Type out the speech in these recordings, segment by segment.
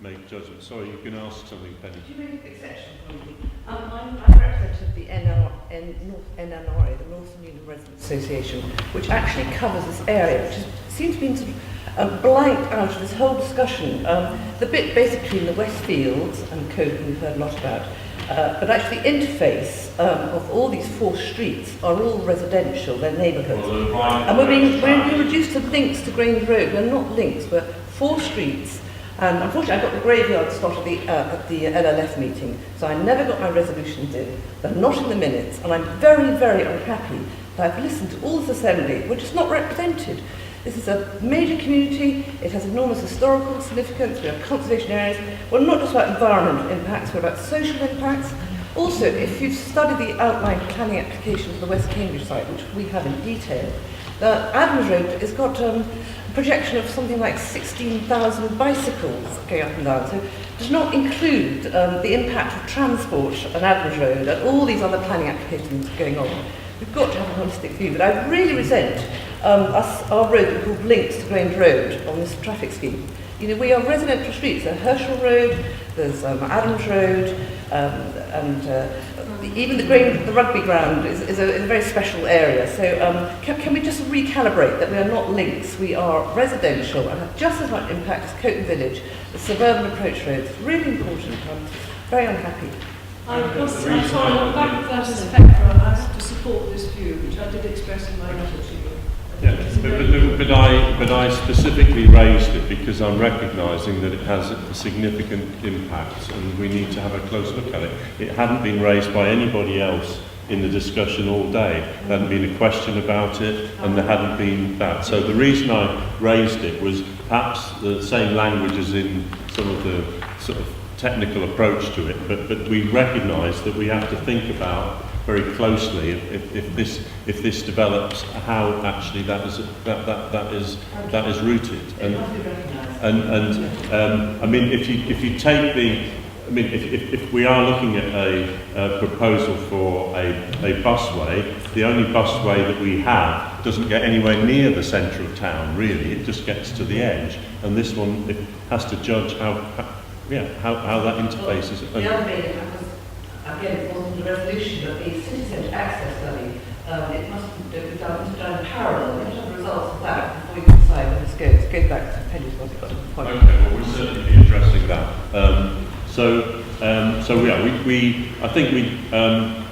make judgments. Sorry, you can ask something, Penny. Could you make an exception for me? I'm representative of the NNRA, the Northern Union Residents Association, which actually covers this area, which seems to be sort of blanked out of this whole discussion. The bit basically in the West Fields and Carpen we've heard a lot about, but actually the interface of all these 4 streets are all residential, they're neighbourhoods. And we're being reduced to links to Grange Road. We're not links, we're 4 streets. And unfortunately, I got the graveyard slot at the LLF meeting, so I never got my resolutions in. They're not in the minutes, and I'm very, very unhappy that I've listened to all this assembly, which is not represented. This is a major community, it has enormous historical significance, we have conservation areas. We're not just about environmental impacts, we're about social impacts. Also, if you've studied the outline planning application for the West Cambridge site, which we have in detail, Adams Road has got a projection of something like 16,000 bicycles going up and down. So it does not include the impact of transport on Adams Road and all these other planning applications going on. We've got to have a holistic view, but I really resent our road called links to Grange Road on this traffic scheme. You know, we are residential streets. There's Herschel Road, there's Adams Road, and even the rugby ground is a very special area. So can we just recalibrate that we are not links, we are residential and have just as much impact as Carpen Village, the suburban approach roads. It's really important. I'm very unhappy. I'm sorry, on the back of that spectrum, I have to support this view, which I did express in my letter to you. Yeah, but I specifically raised it because I'm recognising that it has a significant impact and we need to have a close look at it. It hadn't been raised by anybody else in the discussion all day. There hadn't been a question about it and there hadn't been that. So the reason I raised it was perhaps the same language as in some of the sort of technical approach to it, but we recognise that we have to think about very closely if this develops, how actually that is rooted. I mean, if you take the, I mean, if we are looking at a proposal for a busway, the only busway that we have doesn't get anywhere near the centre of town. Really, it just gets to the edge, and this one it has to judge how that interfaces. The other main was, again, it wasn't a resolution, but the city centre access study, it must be done in parallel. We have to have the results of that before you decide where this goes. Go back to Penny's what it got to the point. Okay, well, we'll certainly be addressing that. I think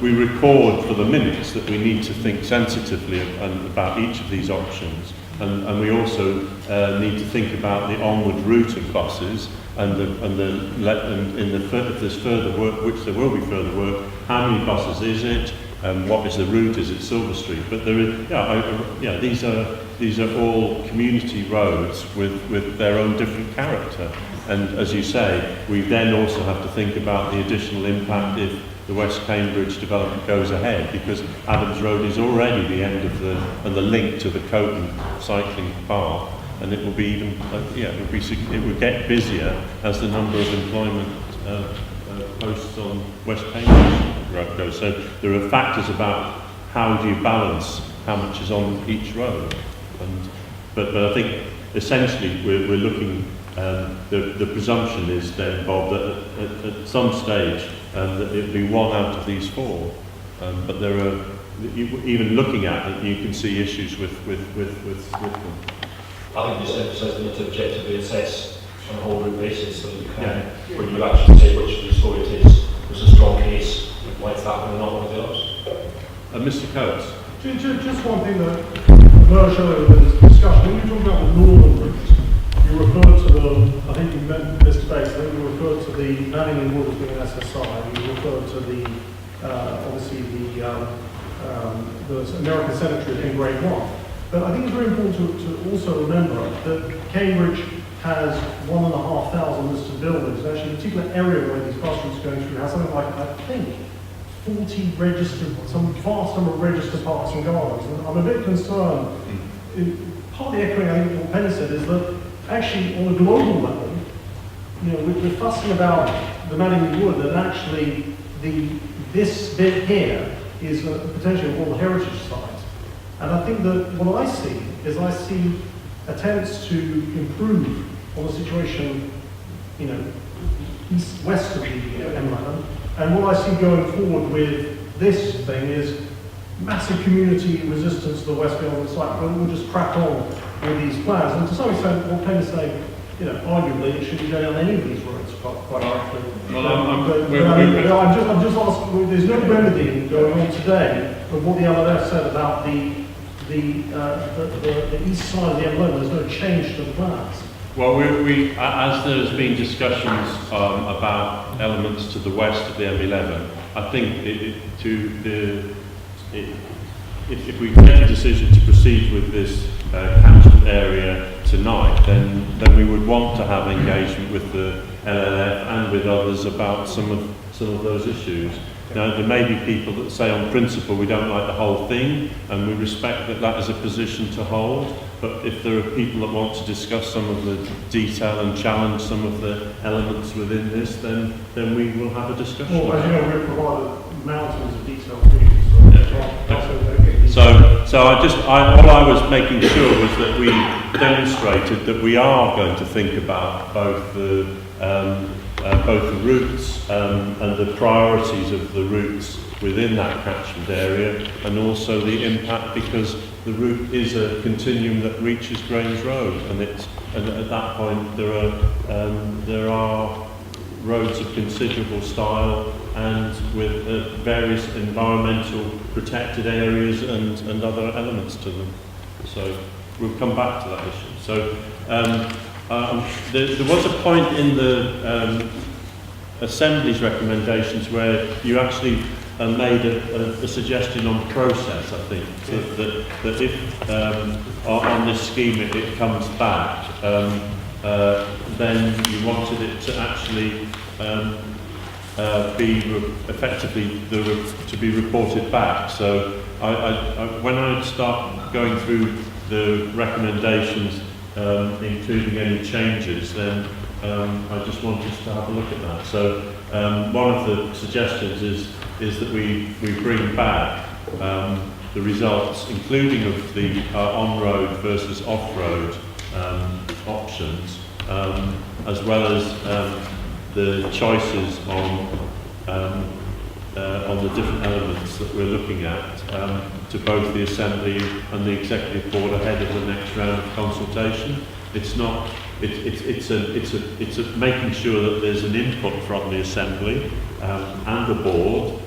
we record for the minutes that we need to think sensitively about each of these options, and we also need to think about the onward route of buses. If there's further work, which there will be further work, how many buses is it? What is the route? Is it Silver Street? But there is, these are all community roads with their own different character. And as you say, we then also have to think about the additional impact if the West Cambridge development goes ahead, because Adams Road is already the end of the link to the Carpen cycling path. And it will be even, it would get busier as the number of employment posts on West Cambridge Road goes. So there are factors about how do you balance how much is on each road. But I think essentially we're looking. The presumption is then, Bob, that at some stage that it will be one out of these 4. But there are, even looking at it, you can see issues with them. I think this emphasises the need to objectively assess on a whole route basis so that you can, when you actually say which of the story it is, there's a strong case, why it's that one and not one of the others. Mr. Coates. Just one thing that emerged earlier in this discussion. When you talk about the northern route, you referred to the, I think you meant Mr. Bates, I think you referred to the Manning Wood as being an SSI, you referred to the, obviously the American Cemetery in Grade 1. But I think it's very important to also remember that Cambridge has 1,500 listed buildings. Actually, a particular area where these bus routes are going through has something like, I think, 40 registered, some vast number of registered parks and gardens. And I'm a bit concerned, partly echoing I think what Penny said, is that actually on a global level, you know, we're fussing about the Manning Wood, and actually this bit here is potentially a World Heritage Site. And I think that what I see attempts to improve on the situation west of the M11. And what I see going forward with this thing is massive community resistance to the West Government site, but we'll just crack on with these plans. And to some extent, what Penn is saying, arguably it should be going on any of these roads, quite frankly. Well, I'm just asking, there's no remedy going on today of what the LNF said about the east side of the M11. There's no change to the plans. Well, we as there's been discussions about elements to the west of the M11, I think if we take a decision to proceed with this catchment area tonight, then we would want to have engagement with the LNF and with others about some of those issues. Now, there may be people that say on principle we don't like the whole thing, and we respect that is a position to hold, but if there are people that want to discuss some of the detail and challenge some of the elements within this, then we will have a discussion. Well, as you know, we've provided mountains of detail for you, so all I was making sure was that we demonstrated that we are going to think about both the routes and the priorities of the routes within that catchment area, and also the impact, because the route is a continuum that reaches Grange Road, and at that point there are roads of considerable style and with various environmental protected areas and other elements to them. So we'll come back to that issue. So there was a point in the Assembly's recommendations where you actually made a suggestion on process, I think, that if on this scheme it comes back, then you wanted it to actually be effectively to be reported back. So when I start going through the recommendations, including any changes, then I just want us to have a look at that. So one of the suggestions is that we bring back the results, including of the on-road versus off-road options, as well as the choices on the different elements that we're looking at to both the Assembly and the Executive Board ahead of the next round of consultation. It's not. It's making sure that there's an input from the Assembly and the Board,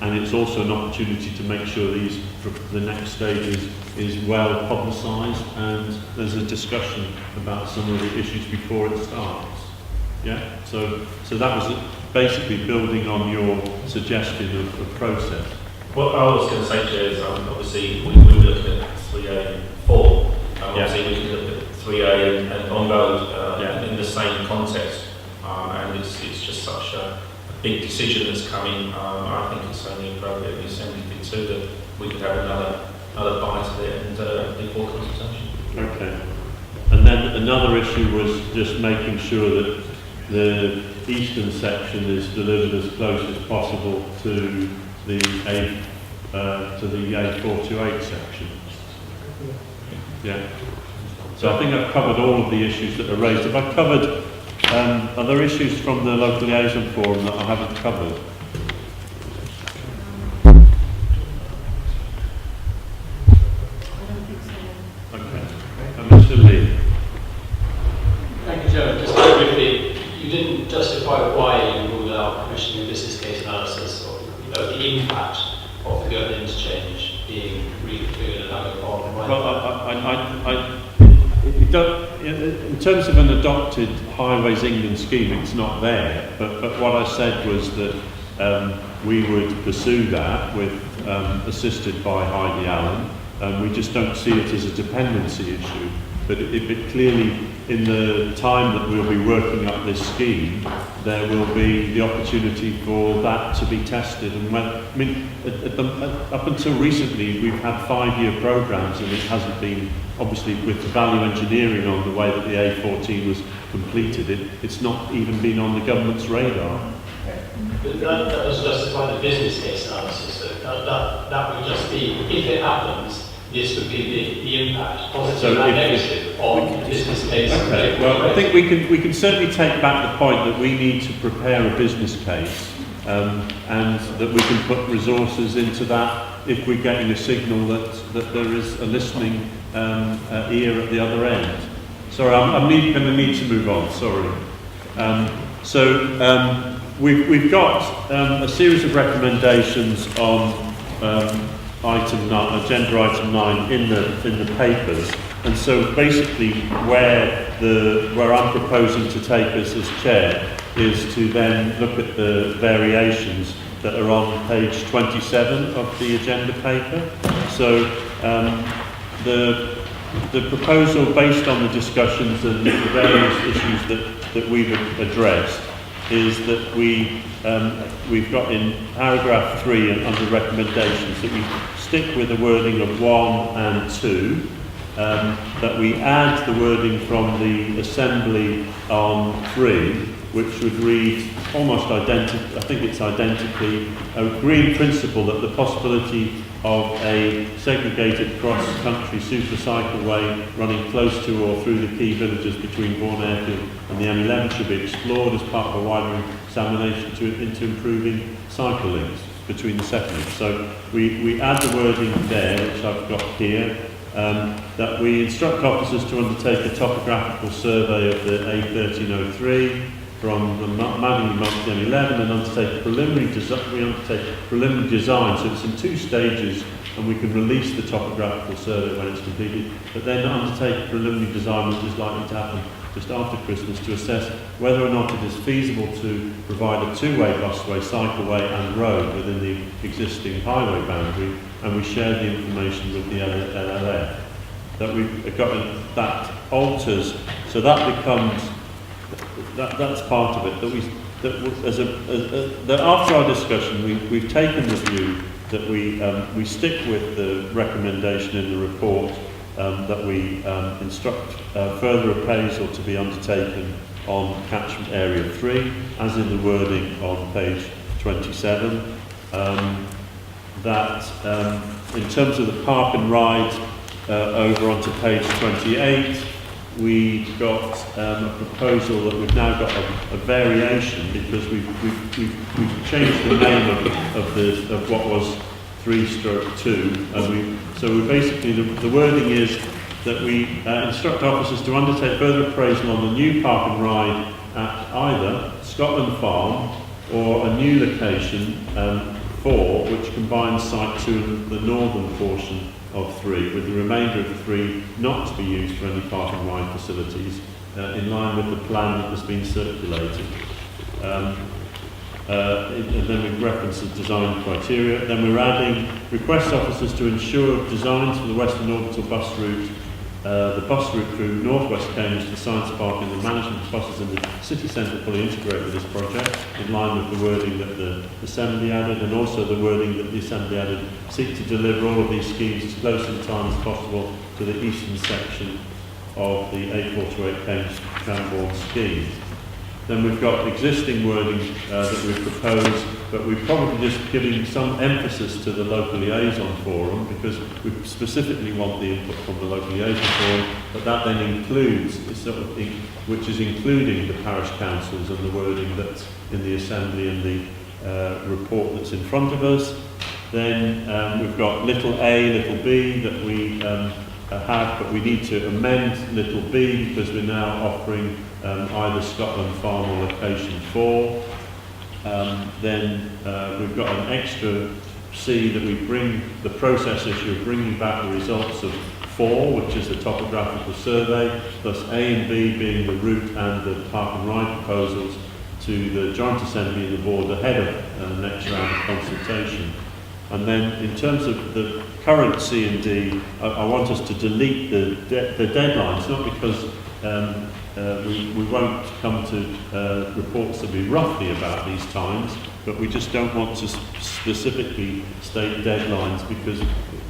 and it's also an opportunity to make sure the next stage is well publicised and there's a discussion about some of the issues before it starts. Yeah. So that was basically building on your suggestion of process. What I was going to say, Chair, is obviously we were looking at 3A and 4. Obviously we can look at 3A and on-road in the same context, and it's just such a big decision that's coming. I think it's only appropriate in the Assembly too that we could have another bite of it and before consultation. Okay. And then another issue was just making sure that the eastern section is delivered as close as possible to the A428 section. Yeah. So I think I've covered all of the issues that are raised. Have I covered, are there issues from the local liaison forum that I haven't covered? Okay. Mr. Lee. Thank you, Chairman. Just very briefly, you didn't justify why you ruled out commissioning a business case analysis or the impact of the Girton interchange being reconfigured and having a problem. Well, in terms of an adopted Highways England scheme, it's not there. But what I said was that we would pursue that with assisted by Heidi Allen. We just don't see it as a dependency issue. But it clearly, in the time that we'll be working up this scheme, there will be the opportunity for that to be tested. And up until recently, we've had 5-year programs, and it hasn't been, obviously, with the value engineering on the way that the A14 was completed, it's not even been on the government's radar. But that was justify the business case analysis. So that would just be, if it happens, this would be the impact, positive So and if- negative, on the business case. Okay, well, I think we can certainly take back the point that we need to prepare a business case, and that we can put resources into that if we're getting a signal that there is a listening ear at the other end. Sorry, I'm going to need to move on, sorry. We've got a series of recommendations on item 9, agenda item 9 in the papers, and so basically where I'm proposing to take us as chair is to then look at the variations that are on page 27 of the agenda paper. So the proposal, based on the discussions and the various issues that we've addressed, is that we've got in paragraph 3 and under recommendations that we stick with the wording of 1 and 2, that we add the wording from the Assembly on 3, which would read almost identically, I think it's identically, a green principle that the possibility of a segregated cross-country super cycleway running close to or through the key villages between Bourne Airfield and the M11 should be explored as part of a wider examination into improving cycle links between the settlements. So we add the wording there, which I've got here, that we instruct officers to undertake a topographical survey of the A1303 from the Madingley Monthly M11 and undertake a preliminary design, so it's in 2 stages, and we can release the topographical survey when it's completed, but then undertake a preliminary design, which is likely to happen just after Christmas, to assess whether or not it is feasible to provide a 2-way busway, cycleway and road within the existing highway boundary, and we share the information with the LLF. That we've got, that alters, so that becomes, that's part of it. That after our discussion, we've taken the view that we stick with the recommendation in the report that we instruct further appraisal to be undertaken on catchment area 3, as in the wording on page 27. That in terms of the park and ride over onto page 28, we've got a proposal that we've now got a variation, because we've changed the name of what was 3/2, and so we basically, the wording is that we instruct officers to undertake further appraisal on the new park and ride at either Scotland Farm or a new location 4, which combines site 2 and the northern portion of 3, with the remainder of 3 not to be used for any park and ride facilities, in line with the plan that has been circulated. And then we reference the design criteria. Then we're adding request officers to ensure designs for the Western Orbital bus route, the bus route through North West Cambridge to the Science Park, and the management of buses in the city centre fully integrate with this project, in line with the wording that the Assembly added, and also the wording that the Assembly added, seek to deliver all of these schemes as close in time as possible to the eastern section of the A428 Cambourne scheme. Then we've got existing wording that we've proposed, but we're probably just giving some emphasis to the local liaison forum, because we specifically want the input from the local liaison forum, but that then includes, which is including the parish councils and the wording that's in the Assembly and the report that's in front of us. Then we've got little a, little b that we have, but we need to amend little b, because we're now offering either Scotland Farm or location 4. Then we've got an extra C that we bring the process issue of bringing back the results of 4, which is the topographical survey, plus A and B being the route and the park and ride proposals, to the Joint Assembly and the Board ahead of the next round of consultation. And then in terms of the current C and D, I want us to delete the deadlines, not because we won't come to reports that will be roughly about these times, but we just don't want to specifically state deadlines, because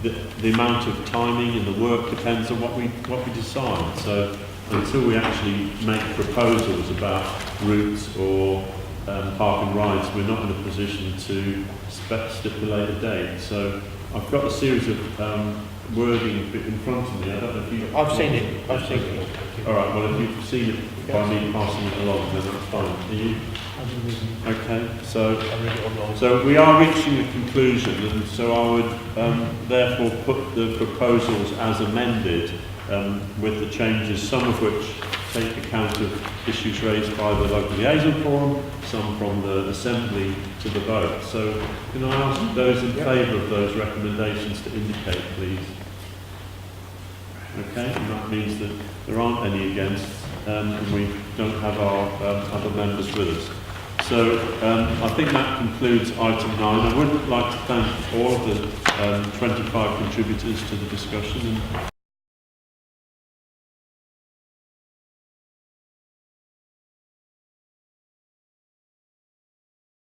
the amount of timing and the work depends on what we decide. So until we actually make proposals about routes or park and rides, we're not in a position to stipulate a date. So I've got a series of wording bit in front of me. I don't know if you... I've seen it. I've seen it. All right, well, if you've seen it by me passing it along, then that's fine. Are you? Okay, so we are reaching a conclusion, and so I would therefore put the proposals as amended with the changes, some of which take account of issues raised by the local liaison forum, some from the assembly to the vote. So can I ask those in favour of those recommendations to indicate, please? Okay, and that means that there aren't any against, and we don't have our other members with us. So I think that concludes item 9. I would like to thank all of the 25 contributors to the discussion. And